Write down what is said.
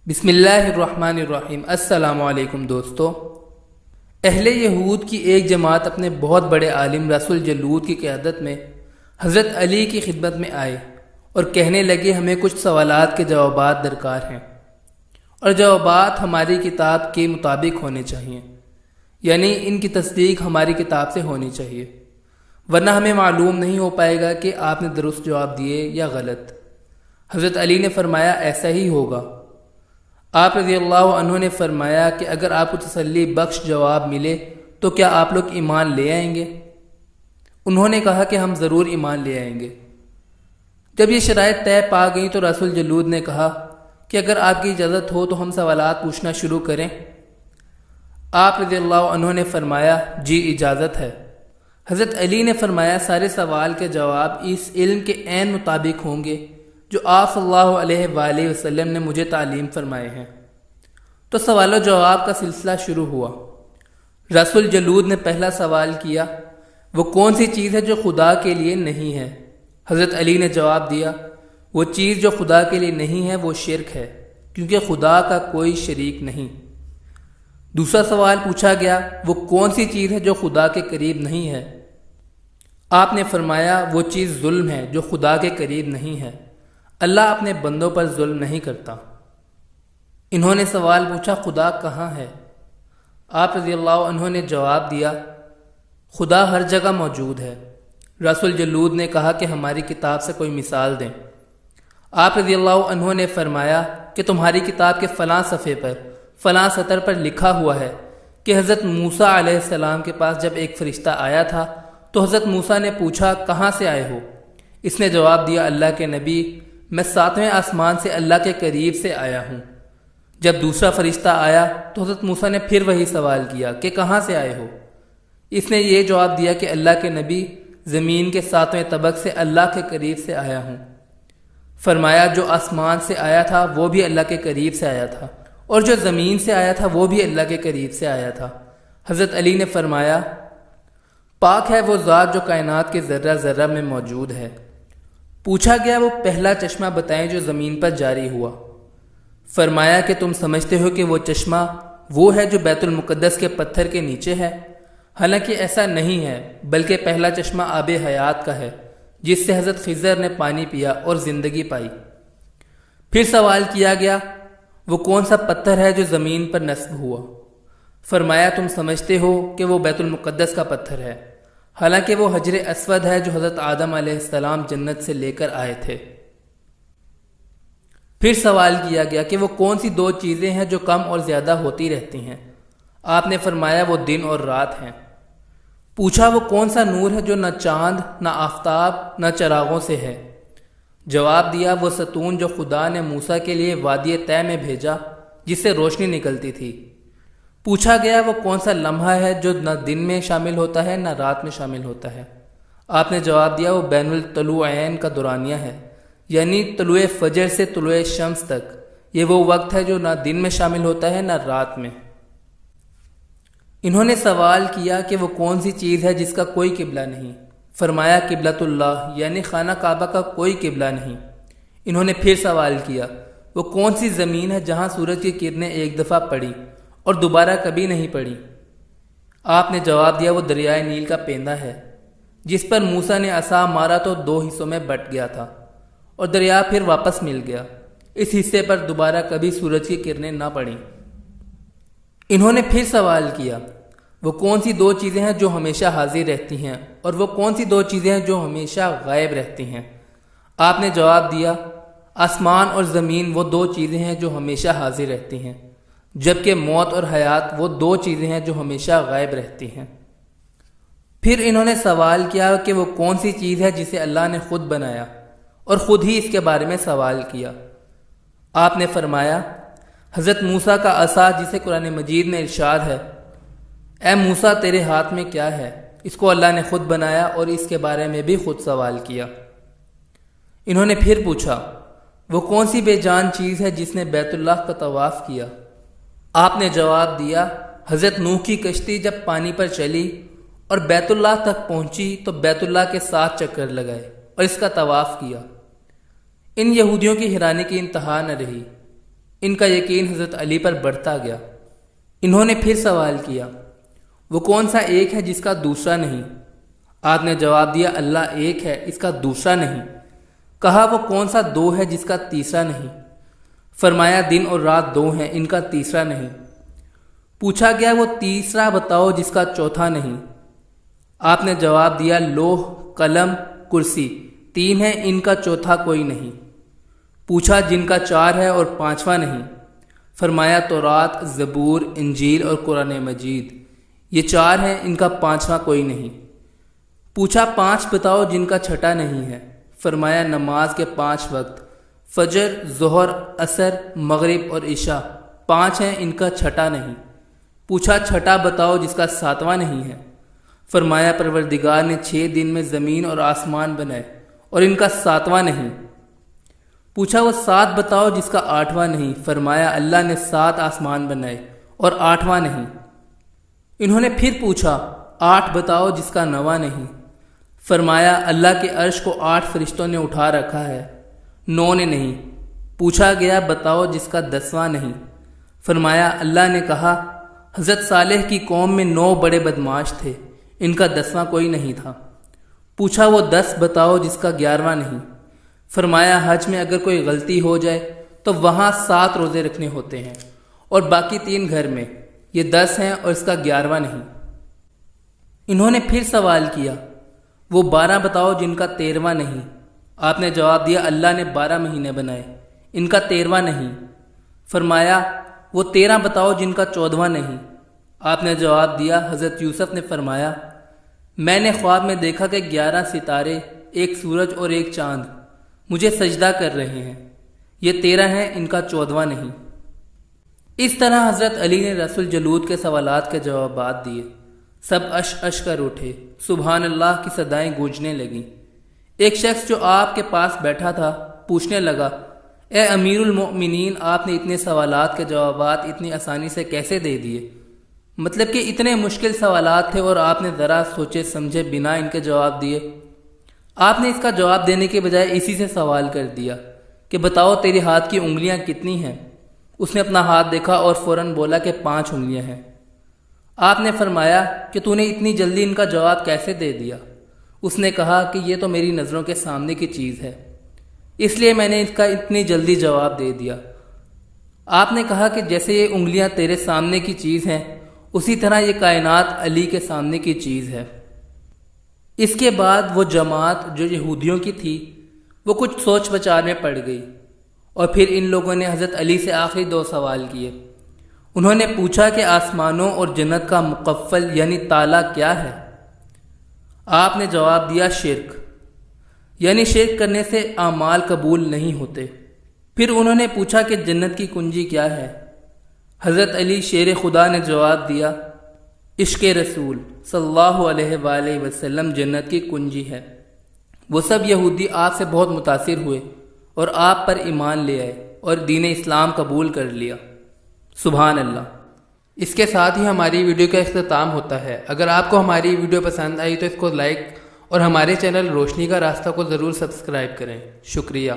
بسم اللہ الرحمن الرحیم۔ السلام علیکم دوستو۔ اہل یہود کی ایک جماعت اپنے بہت بڑے عالم راس الجلود کی قیادت میں حضرت علی کی خدمت میں آئے اور کہنے لگے ہمیں کچھ سوالات کے جوابات درکار ہیں اور جوابات ہماری کتاب کے مطابق ہونے چاہیے، یعنی ان کی تصدیق ہماری کتاب سے ہونی چاہیے، ورنہ ہمیں معلوم نہیں ہو پائے گا کہ آپ نے درست جواب دیے یا غلط۔ حضرت علی نے فرمایا ایسا ہی ہوگا۔ آپ رضی اللہ عنہ نے فرمایا کہ اگر آپ کو تسلی بخش جواب ملے تو کیا آپ لوگ ایمان لے آئیں گے؟ انہوں نے کہا کہ ہم ضرور ایمان لے آئیں گے۔ جب یہ شرائط طے پا گئیں تو راس الجلود نے کہا کہ اگر آپ کی اجازت ہو تو ہم سوالات پوچھنا شروع کریں۔ آپ رضی اللہ عنہ نے فرمایا جی اجازت ہے۔ حضرت علی نے فرمایا سارے سوال کے جواب اس علم کے عین مطابق ہوں گے جو آپ صلی اللہ علیہ وآلہ وسلم نے مجھے تعلیم فرمائے ہیں۔ تو سوال و جواب کا سلسلہ شروع ہوا۔ راس الجلود نے پہلا سوال کیا، وہ کون سی چیز ہے جو خدا کے لیے نہیں ہے؟ حضرت علی نے جواب دیا وہ چیز جو خدا کے لیے نہیں ہے وہ شرک ہے، کیونکہ خدا کا کوئی شریک نہیں۔ دوسرا سوال پوچھا گیا، وہ کون سی چیز ہے جو خدا کے قریب نہیں ہے؟ آپ نے فرمایا وہ چیز ظلم ہے جو خدا کے قریب نہیں ہے، اللہ اپنے بندوں پر ظلم نہیں کرتا۔ انہوں نے سوال پوچھا خدا کہاں ہے؟ آپ رضی اللہ عنہ نے جواب دیا خدا ہر جگہ موجود ہے۔ راس الجلود نے کہا کہ ہماری کتاب سے کوئی مثال دیں۔ آپ رضی اللہ عنہ نے فرمایا کہ تمہاری کتاب کے فلاں صفحے پر فلاں سطر پر لکھا ہوا ہے کہ حضرت موسیٰ علیہ السلام کے پاس جب ایک فرشتہ آیا تھا تو حضرت موسیٰ نے پوچھا کہاں سے آئے ہو؟ اس نے جواب دیا اللہ کے نبی میں 7ویں آسمان سے اللہ کے قریب سے آیا ہوں۔ جب دوسرا فرشتہ آیا تو حضرت موسیٰ نے پھر وہی سوال کیا کہ کہاں سے آئے ہو؟ اس نے یہ جواب دیا کہ اللہ کے نبی زمین کے 7ویں طبق سے اللہ کے قریب سے آیا ہوں۔ فرمایا جو آسمان سے آیا تھا وہ بھی اللہ کے قریب سے آیا تھا اور جو زمین سے آیا تھا وہ بھی اللہ کے قریب سے آیا تھا۔ حضرت علی نے فرمایا پاک ہے وہ ذات جو کائنات کے ذرہ ذرہ میں موجود ہے۔ پوچھا گیا وہ پہلا چشمہ بتائیں جو زمین پر جاری ہوا۔ فرمایا کہ تم سمجھتے ہو کہ وہ چشمہ وہ ہے جو بیت المقدس کے پتھر کے نیچے ہے، حالانکہ ایسا نہیں ہے، بلکہ پہلا چشمہ آب حیات کا ہے جس سے حضرت خضر نے پانی پیا اور زندگی پائی۔ پھر سوال کیا گیا وہ کون سا پتھر ہے جو زمین پر نصب ہوا؟ فرمایا تم سمجھتے ہو کہ وہ بیت المقدس کا پتھر ہے، حالانکہ وہ حجر اسود ہے جو حضرت آدم علیہ السلام جنت سے لے کر آئے تھے۔ پھر سوال کیا گیا کہ وہ کون سی 2 چیزیں ہیں جو کم اور زیادہ ہوتی رہتی ہیں؟ آپ نے فرمایا وہ دن اور رات ہیں۔ پوچھا وہ کون سا نور ہے جو نہ چاند نہ آفتاب نہ چراغوں سے ہے؟ جواب دیا وہ ستون جو خدا نے موسیٰ کے لیے وادی طے میں بھیجا جس سے روشنی نکلتی تھی۔ پوچھا گیا وہ کون سا لمحہ ہے جو نہ دن میں شامل ہوتا ہے نہ رات میں شامل ہوتا ہے؟ آپ نے جواب دیا وہ بین الطلوعین کا دورانیہ ہے، یعنی طلوع فجر سے طلوع شمس تک، یہ وہ وقت ہے جو نہ دن میں شامل ہوتا ہے نہ رات میں۔ انہوں نے سوال کیا کہ وہ کون سی چیز ہے جس کا کوئی قبلہ نہیں؟ فرمایا قبلۃ اللہ، یعنی خانہ کعبہ کا کوئی قبلہ نہیں۔ انہوں نے پھر سوال کیا وہ کون سی زمین ہے جہاں سورج کی کرنیں ایک دفعہ پڑی اور دوبارہ کبھی نہیں پڑی؟ آپ نے جواب دیا وہ دریائے نیل کا پیندہ ہے جس پر موسیٰ نے عصا مارا تو 2 حصوں میں بٹ گیا تھا اور دریا پھر واپس مل گیا، اس حصے پر دوبارہ کبھی سورج کی کرنیں نہ پڑیں۔ انہوں نے پھر سوال کیا وہ کون سی 2 چیزیں ہیں جو ہمیشہ حاضر رہتی ہیں اور وہ کون سی 2 چیزیں ہیں جو ہمیشہ غائب رہتی ہیں؟ آپ نے جواب دیا آسمان اور زمین وہ 2 چیزیں ہیں جو ہمیشہ حاضر رہتی ہیں، جبکہ موت اور حیات وہ 2 چیزیں ہیں جو ہمیشہ غائب رہتی ہیں۔ پھر انہوں نے سوال کیا کہ وہ کون سی چیز ہے جسے اللہ نے خود بنایا اور خود ہی اس کے بارے میں سوال کیا۔ آپ نے فرمایا حضرت موسیٰ کا عصا جسے قرآن مجید میں ارشاد ہے اے موسیٰ تیرے ہاتھ میں کیا ہے، اس کو اللہ نے خود بنایا اور اس کے بارے میں بھی خود سوال کیا۔ انہوں نے پھر پوچھا وہ کون سی بے جان چیز ہے جس نے بیت اللہ کا طواف کیا؟ آپ نے جواب دیا حضرت نوح کی کشتی جب پانی پر چلی اور بیت اللہ تک پہنچی تو بیت اللہ کے 7 چکر لگائے اور اس کا طواف کیا۔ ان یہودیوں کی حیرانی کی انتہا نہ رہی۔ ان کا یقین حضرت علی پر بڑھتا گیا۔ انہوں نے پھر سوال کیا، وہ کون سا ایک ہے جس کا دوسرا نہیں؟ آپ نے جواب دیا، اللہ ایک ہے، اس کا دوسرا نہیں۔ کہا، وہ کون سا دو ہے جس کا تیسرا نہیں؟ فرمایا، دن اور رات دو ہیں، ان کا تیسرا نہیں۔ پوچھا گیا، وہ تیسرا بتاؤ جس کا چوتھا نہیں؟ آپ نے جواب دیا، لوح، قلم، کرسی تین ہیں، ان کا چوتھا کوئی نہیں۔ پوچھا، جن کا چار ہے اور پانچواں نہیں؟ فرمایا، تورات، زبور، انجیل اور قرآن مجید، یہ چار ہیں، ان کا پانچواں کوئی نہیں۔ پوچھا، پانچ بتاؤ جن کا چھٹا نہیں ہے؟ فرمایا، نماز کے 5 وقت، فجر، ظہر، عصر، مغرب اور عشاء 5 ہیں، ان کا چھٹا نہیں۔ پوچھا، چھٹا بتاؤ جس کا 7واں نہیں ہے؟ فرمایا، پروردگار نے 6 دن میں زمین اور آسمان بنائے اور ان کا 7واں نہیں۔ پوچھا، وہ 7 بتاؤ جس کا 8واں نہیں؟ فرمایا، اللہ نے 7 آسمان بنائے اور 8واں نہیں۔ انہوں نے پھر پوچھا، 8 بتاؤ جس کا 9واں نہیں؟ فرمایا، اللہ کے عرش کو 8 فرشتوں نے اٹھا رکھا ہے، 9 نے نہیں۔ پوچھا گیا، بتاؤ جس کا 10واں نہیں؟ فرمایا، اللہ نے کہا، حضرت صالح کی قوم میں 9 بڑے بدماش تھے، ان کا 10واں کوئی نہیں تھا۔ پوچھا، وہ 10 بتاؤ جس کا 11واں نہیں؟ فرمایا، حج میں اگر کوئی غلطی ہو جائے تو وہاں 7 روزے رکھنے ہوتے ہیں اور باقی 3 گھر میں، یہ 10 ہیں اور اس کا 11واں نہیں۔ انہوں نے پھر سوال کیا، وہ 12 بتاؤ جن کا 13واں نہیں؟ آپ نے جواب دیا، اللہ نے 12 مہینے بنائے، ان کا 13واں نہیں۔ فرمایا، وہ 13 بتاؤ جن کا 14واں نہیں؟ آپ نے جواب دیا، حضرت یوسف نے فرمایا، میں نے خواب میں دیکھا کہ 11 ستارے، ایک سورج اور ایک چاند مجھے سجدہ کر رہے ہیں، یہ 13 ہیں، ان کا 14واں نہیں۔ اس طرح حضرت علی نے رسول جلود کے سوالات کے جوابات دیے۔ سب اش کر اٹھے، سبحان اللہ کی صدائیں گونجنے لگیں۔ ایک شخص جو آپ کے پاس بیٹھا تھا پوچھنے لگا، اے امیر المؤمنین، آپ نے اتنے سوالات کے جوابات اتنی آسانی سے کیسے دے دیے؟ مطلب کہ اتنے مشکل سوالات تھے اور آپ نے ذرا سوچے سمجھے بنا ان کے جواب دیے۔ آپ نے اس کا جواب دینے کے بجائے اسی سے سوال کر دیا کہ بتاؤ تیرے ہاتھ کی انگلیاں کتنی ہیں؟ اس نے اپنا ہاتھ دیکھا اور فوراً بولا کہ 5 انگلیاں ہیں۔ آپ نے فرمایا کہ تو نے اتنی جلدی ان کا جواب کیسے دے دیا؟ اس نے کہا کہ یہ تو میری نظروں کے سامنے کی چیز ہے، اس لیے میں نے اس کا اتنی جلدی جواب دے دیا۔ آپ نے کہا کہ جیسے یہ انگلیاں تیرے سامنے کی چیز ہیں، اسی طرح یہ کائنات علی کے سامنے کی چیز ہے۔ اس کے بعد وہ جماعت جو یہودیوں کی تھی وہ کچھ سوچ بچار میں پڑ گئی، اور پھر ان لوگوں نے حضرت علی سے آخری 2 سوال کیے۔ انہوں نے پوچھا کہ آسمانوں اور جنت کا مقفل یعنی تالا کیا ہے؟ آپ نے جواب دیا، شرک، یعنی شرک کرنے سے اعمال قبول نہیں ہوتے۔ پھر انہوں نے پوچھا کہ جنت کی کنجی کیا ہے؟ حضرت علی شیر خدا نے جواب دیا، عشق رسول صلی اللہ علیہ وآلہ وسلم جنت کی کنجی ہے۔ وہ سب یہودی آپ سے بہت متاثر ہوئے اور آپ پر ایمان لے آئے اور دین اسلام قبول کر لیا۔ سبحان اللہ۔ اس کے ساتھ ہی ہماری ویڈیو کا اختتام ہوتا ہے۔ اگر آپ کو ہماری ویڈیو پسند آئی تو اس کو لائک اور ہمارے چینل روشنی کا راستہ کو ضرور سبسکرائب کریں۔ شکریہ۔